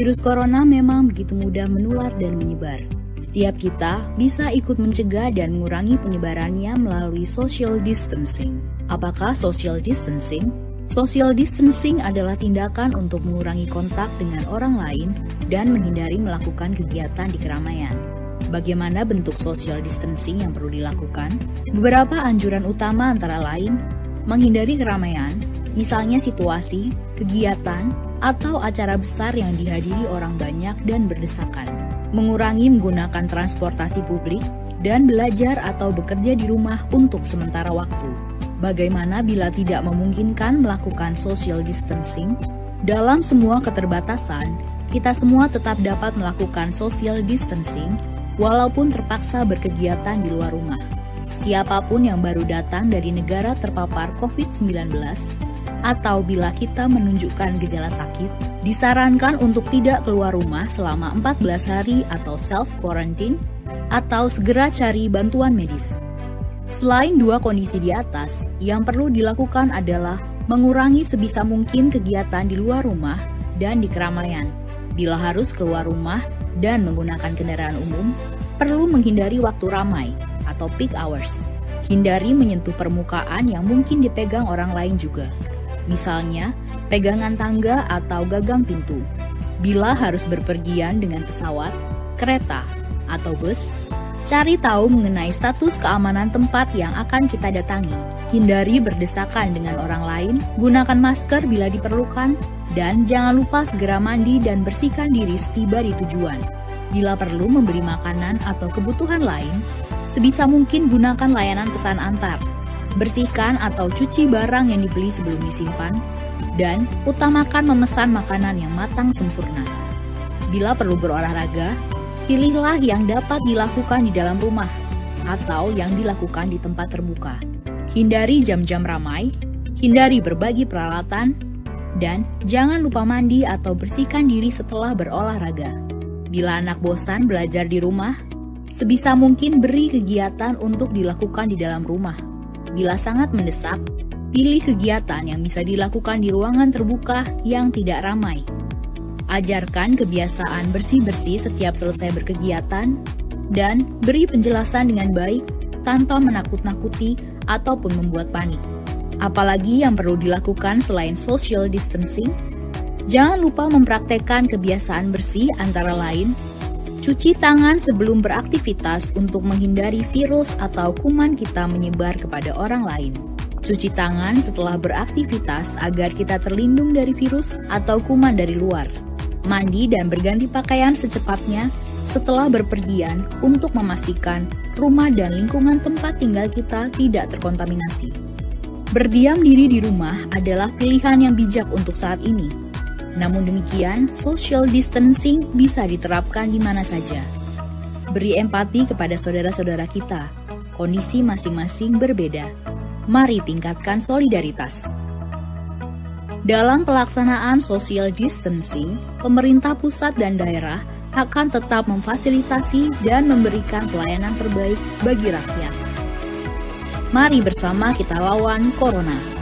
Virus corona memang begitu mudah menular dan menyebar. Setiap kita bisa ikut mencegah dan mengurangi penyebarannya melalui social distancing. Apakah social distancing? Social distancing adalah tindakan untuk mengurangi kontak dengan orang lain dan menghindari melakukan kegiatan di keramaian. Bagaimana bentuk social distancing yang perlu dilakukan? Beberapa anjuran utama antara lain, menghindari keramaian, misalnya situasi, kegiatan, atau acara besar yang dihadiri orang banyak dan berdesakan. Mengurangi menggunakan transportasi publik, dan belajar atau bekerja di rumah untuk sementara waktu. Bagaimana bila tidak memungkinkan melakukan social distancing? Dalam semua keterbatasan, kita semua tetap dapat melakukan social distancing walaupun terpaksa berkegiatan di luar rumah. Siapapun yang baru datang dari negara terpapar COVID-19 atau bila kita menunjukkan gejala sakit, disarankan untuk tidak keluar rumah selama 14 hari atau self-quarantine atau segera cari bantuan medis. Selain dua kondisi di atas, yang perlu dilakukan adalah mengurangi sebisa mungkin kegiatan di luar rumah dan di keramaian. Bila harus keluar rumah dan menggunakan kendaraan umum, perlu menghindari waktu ramai atau peak hours. Hindari menyentuh permukaan yang mungkin dipegang orang lain juga. Misalnya, pegangan tangga atau gagang pintu. Bila harus berpergian dengan pesawat, kereta, atau bus, cari tahu mengenai status keamanan tempat yang akan kita datangi. Hindari berdesakan dengan orang lain, gunakan masker bila diperlukan, dan jangan lupa segera mandi dan bersihkan diri setiba di tujuan. Bila perlu membeli makanan atau kebutuhan lain, sebisa mungkin gunakan layanan pesan antar. Bersihkan atau cuci barang yang dibeli sebelum disimpan, dan utamakan memesan makanan yang matang sempurna. Bila perlu berolahraga, pilihlah yang dapat dilakukan di dalam rumah atau yang dilakukan di tempat terbuka. Hindari jam-jam ramai, hindari berbagi peralatan, dan jangan lupa mandi atau bersihkan diri setelah berolahraga. Bila anak bosan belajar di rumah, sebisa mungkin beri kegiatan untuk dilakukan di dalam rumah. Bila sangat mendesak, pilih kegiatan yang bisa dilakukan di ruangan terbuka yang tidak ramai. Ajarkan kebiasaan bersih-bersih setiap selesai berkegiatan, dan beri penjelasan dengan baik tanpa menakut-nakuti ataupun membuat panik. Apalagi yang perlu dilakukan selain social distancing? Jangan lupa mempraktekkan kebiasaan bersih antara lain, cuci tangan sebelum beraktivitas untuk menghindari virus atau kuman kita menyebar kepada orang lain. Cuci tangan setelah beraktivitas agar kita terlindung dari virus atau kuman dari luar. Mandi dan berganti pakaian secepatnya setelah berpergian untuk memastikan rumah dan lingkungan tempat tinggal kita tidak terkontaminasi. Berdiam diri di rumah adalah pilihan yang bijak untuk saat ini. Namun demikian, social distancing bisa diterapkan di mana saja. Beri empati kepada saudara-saudara kita. Kondisi masing-masing berbeda. Mari tingkatkan solidaritas. Dalam pelaksanaan social distancing, pemerintah pusat dan daerah akan tetap memfasilitasi dan memberikan pelayanan terbaik bagi rakyat. Mari bersama kita lawan corona.